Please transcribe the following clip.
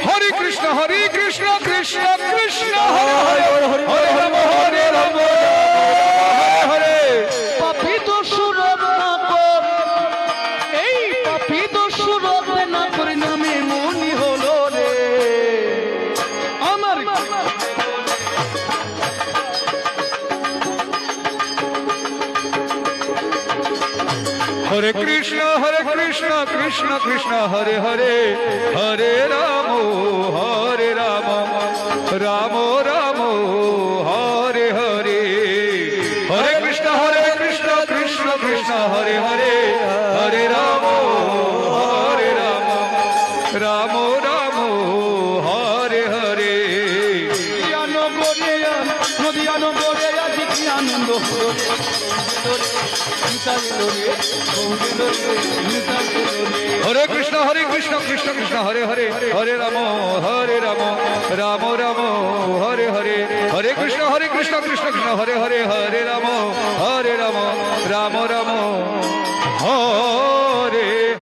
হরে কৃষ্ণ কৃষ্ণ কৃষ্ণ হরে হরে হরে রাম হরে পাপী দোষরব না কর, এই পাপী দোষরব না করে নামে মনি হলো রে আমার। হরে কৃষ্ণ কৃষ্ণ কৃষ্ণ হরে হরে হরে রাম রাম রাম হরে হরে হরে কৃষ্ণ কৃষ্ণ কৃষ্ণ হরে হরে হরে রাম রাম রাম হরে হরে। নদিয়ানো গড়ে আজি কি আনন্দ হলো রে, হরে কৃষ্ণ কৃষ্ণ কৃষ্ণ হরে হরে হরে রাম রাম রাম হরে হরে হরে কৃষ্ণ কৃষ্ণ কৃষ্ণ হরে হরে হরে রাম রাম রাম রাম হরে